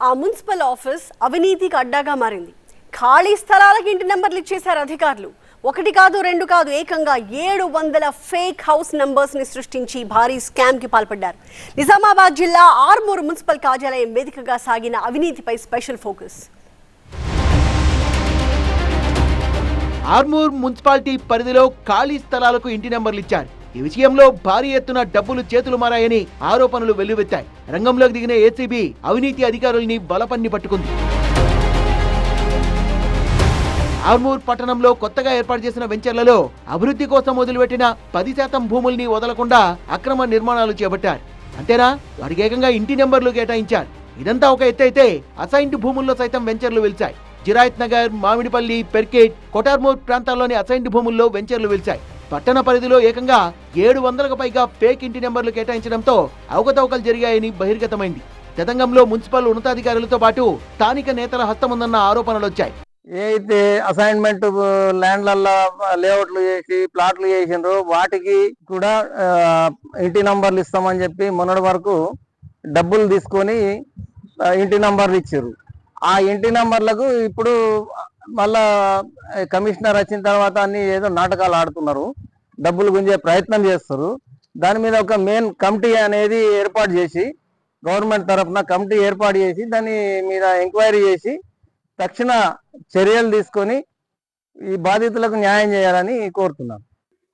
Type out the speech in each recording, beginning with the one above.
ఆ municipal office అవినీతికి అడ్డాగా మారింది. ఖాళీ స్థలాలకు ఇంటి నెంబర్లు ఇచ్చేశారు అధికారులు. ఒకటి కాదు రెండు కాదు, ఏకంగా 700 ఫేక్ హౌస్ నంబర్స్ ని సృష్టించి భారీ స్కామ్ కి పాల్పడ్డారు. నిజామాబాద్ జిల్లా ఆర్మూర్ మున్సిపల్ కార్యాలయం వేదికగా సాగిన అవినీతిపై స్పెషల్ ఫోకస్. ఆర్మూర్ మున్సిపాలిటీ పరిధిలో ఖాళీ స్థలాలకు ఇంటి నెంబర్లు ఇచ్చారు. ఈ విషయంలో భారీ ఎత్తున డబ్బులు చేతులు మారాయని ఆరోపణలు వెల్లువెత్తాయి. రంగంలోకి దిగిన ఏసీబీ అవినీతి అధికారుల్ని బలపన్ని పట్టుకుంది. ఆర్మూర్ పట్టణంలో కొత్తగా ఏర్పాటు చేసిన వెంచర్లలో అభివృద్ధి కోసం వదిలిపెట్టిన 10% భూముల్ని వదలకుండా అక్రమ నిర్మాణాలు చేపట్టారు. అంతేనా, వారికి ఏకంగా ఇంటి నెంబర్లు కేటాయించారు. ఇదంతా ఒక ఎత్తు అయితే అసైన్డ్ భూముల్లో సైతం వెంచర్లు వెలిచాయి. జిరాయత్ నగర్, మామిడిపల్లి, పెర్కేట్, కొటార్మూర్ ప్రాంతాల్లోని అసైన్డ్ భూముల్లో వెంచర్లు వెలిచాయి. పట్టణ పరిధిలో ఏకంగా 700కు పైగా ఫేక్ ఇంటి నెంబర్లు కేటాయించడంతో అవకతవకలు జరిగాయని బహిర్గతమైంది. తతంగంలో మున్సిపల్ ఉన్నతాధికారులతో పాటు స్థానిక నేతల హస్తముందన్న ఆరోపణలు వచ్చాయి. ఏదైతే అసైన్మెంట్ ల్యాండ్లలో లేఅవుట్లు చేసి ప్లాట్లు చేసిండ్రో వాటికి కూడా ఇంటి నంబర్లు ఇస్తామని చెప్పి మొన్నటి వరకు డబ్బులు తీసుకొని ఇంటి నంబర్లు ఇచ్చారు. ఆ ఇంటి నంబర్లకు ఇప్పుడు మళ్ళా కమిషనర్ వచ్చిన తర్వాత అన్ని ఏదో నాటకాలు ఆడుతున్నారు, డబ్బులు గుంజే ప్రయత్నం చేస్తారు. దాని మీద ఒక మెయిన్ కమిటీ అనేది ఏర్పాటు చేసి, గవర్నమెంట్ తరఫున కమిటీ ఏర్పాటు చేసి దాని మీద ఎంక్వైరీ చేసి తక్షణ చర్యలు తీసుకొని ఈ బాధితులకు న్యాయం చేయాలని కోరుతున్నాను.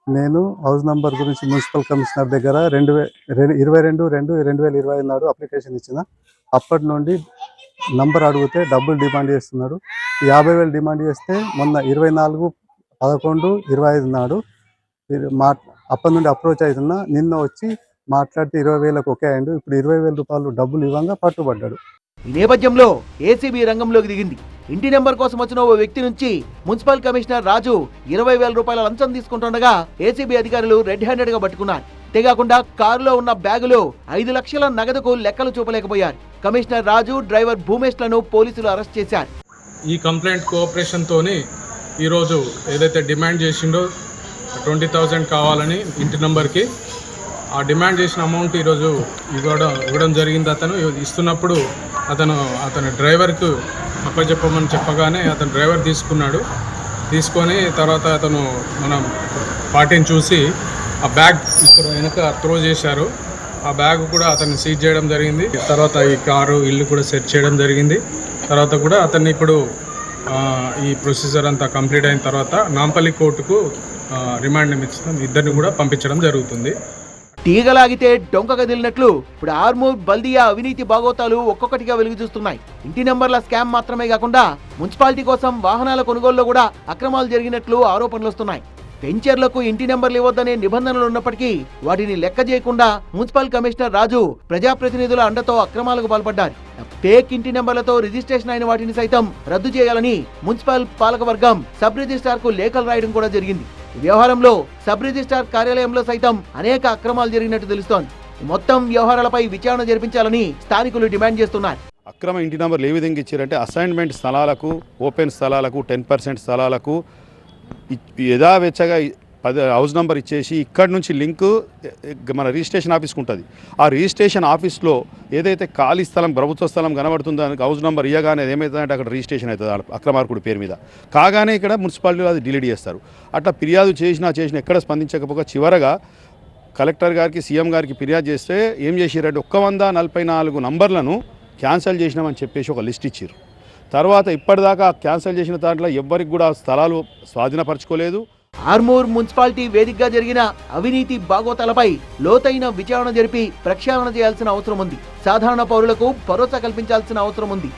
నేను హౌస్ నంబర్ గురించి మున్సిపల్ కమిషనర్ దగ్గర 22/2/2020 నాడు అప్లికేషన్ ఇచ్చిన. అప్పటి నుండి నంబర్ అడిగితే డబ్బులు డిమాండ్ చేస్తున్నాడు. 50,000 డిమాండ్ చేస్తే మొన్న 24/11/25 నాడు అప్పటి నుండి అప్రోచ్ అవుతున్నా. నిన్న వచ్చి మాట్లాడితే 20,000కు ఓకే అయ్యిండు. ఇప్పుడు 20,000 రూపాయలు డబ్బులు ఇవ్వంగా పట్టుబడ్డాడు. ఈ నేపథ్యంలో ఏసీబీ రంగంలోకి దిగింది. ఇంటి నెంబర్ కోసం వచ్చిన ఓ వ్యక్తి నుంచి మున్సిపల్ కమిషనర్ రాజు 20,000 రూపాయల లంచం తీసుకుంటుండగా ఏసీబీ అధికారులు రెడ్ హ్యాండెడ్ గా పట్టుకున్నారు. అంతేకాకుండా కారులో ఉన్న బ్యాగులో 5 లక్షల నగదుకు లెక్కలు చూపలేకపోయారు. కమిషనర్ రాజు, డ్రైవర్ భూమేష్ లను పోలీసులు అరెస్ట్ చేశారు. ఈ కంప్లైంట్ కోఆపరేషన్ తోని ఈరోజు ఏదైతే డిమాండ్ చేసిండో 20,000 కావాలని ఇంటి నెంబర్కి, ఆ డిమాండ్ చేసిన అమౌంట్ ఈరోజు ఇవ్వడం జరిగింది. అతను ఇస్తున్నప్పుడు అతని డ్రైవర్కు అప్పచెప్పమని చెప్పగానే అతను డ్రైవర్ తీసుకొని తర్వాత అతను మనం పార్టీని చూసి ఆ బ్యాగ్ ఇక్కడ వెనక త్రో చేశారు. ఆ బ్యాగ్ కూడా అతన్ని సీజ్ చేయడం జరిగింది. తర్వాత ఈ కారు, ఇల్లు కూడా సెర్చ్ చేయడం జరిగింది. తర్వాత కూడా అతన్ని ఇప్పుడు ఈ ప్రొసీజర్ అంతా కంప్లీట్ అయిన తర్వాత నాంపల్లి కోర్టుకు రిమాండ్ నిమిత్తం ఇద్దరిని కూడా పంపించడం జరుగుతుంది. తీగలాగితే డొంక కదిలినట్లు ఇప్పుడు ఆర్మూర్ బల్దియా అవినీతి బాగోతాలు ఒక్కొక్కటిగా వెలుగు చూస్తున్నాయి. ఇంటి నెంబర్ల స్కామ్ మాత్రమే కాకుండా మున్సిపాలిటీ కోసం వాహనాల కొనుగోలులో కూడా అక్రమాలు జరిగినట్లు ఆరోపణలు వస్తున్నాయి. వెంచర్లకు ఇంటి నెంబర్లు ఇవ్వద్దనే నిబంధనలు ఉన్నప్పటికీ వాటిని లెక్క చేయకుండా మున్సిపల్ కమిషనర్ రాజు ప్రజాప్రతినిధుల అండతో అక్రమాలకు పాల్పడ్డారు. ఫేక్ ఇంటి నెంబర్లతో రిజిస్ట్రేషన్ అయిన వాటిని సైతం రద్దు చేయాలని మున్సిపల్ పాలకవర్గం సబ్ రిజిస్ట్రార్ కు లేఖలు రాయడం కూడా జరిగింది. ఈ వ్యవహారంలో సబ్ రిజిస్ట్రార్ కార్యాలయంలో సైతం అనేక అక్రమాలు జరిగినట్టు తెలుస్తోంది. మొత్తం వ్యవహారాలపై విచారణ జరిపించాలని స్థానికులు డిమాండ్ చేస్తున్నారు. అక్రమ ఇంటి నెంబర్లు ఏ విధంగా ఇచ్చారంటే అసైన్మెంట్ స్థలాలకు, ఓపెన్ స్థలాలకు 10% స్థలాలకు యథావెచ్చగా 10 హౌస్ నెంబర్ ఇచ్చేసి ఇక్కడ నుంచి లింకు మన రిజిస్ట్రేషన్ ఆఫీస్కి ఉంటుంది. ఆ రిజిస్ట్రేషన్ ఆఫీస్లో ఏదైతే ఖాళీ స్థలం, ప్రభుత్వ స్థలం కనబడుతుందో దానికి హౌస్ నెంబర్ ఇవ్వగానే ఏమవుతుందంటే అక్కడ రిజిస్ట్రేషన్ అవుతుంది అక్రమార్కుడి పేరు మీద. కాగానే ఇక్కడ మున్సిపాలిటీలో అది డిలీట్ చేస్తారు. అట్లా ఫిర్యాదు చేసినా ఎక్కడ స్పందించకపోగా చివరగా కలెక్టర్ గారికి, సీఎం గారికి ఫిర్యాదు చేస్తే ఏం చేసారంటే 144 నంబర్లను క్యాన్సిల్ చేసినామని చెప్పేసి ఒక లిస్ట్ ఇచ్చారు. తర్వాత ఇప్పటిదాకా క్యాన్సిల్ చేసిన దాంట్లో ఎవ్వరికి కూడా స్థలాలు స్వాధీనపరచుకోలేదు. ఆర్మూర్ మున్సిపాలిటీ వేదికగా జరిగిన అవినీతి బాగోతాలపై లోతైన విచారణ జరిపి ప్రక్షాళన చేయాల్సిన అవసరం ఉంది. సాధారణ పౌరులకు భరోసా కల్పించాల్సిన అవసరం ఉంది.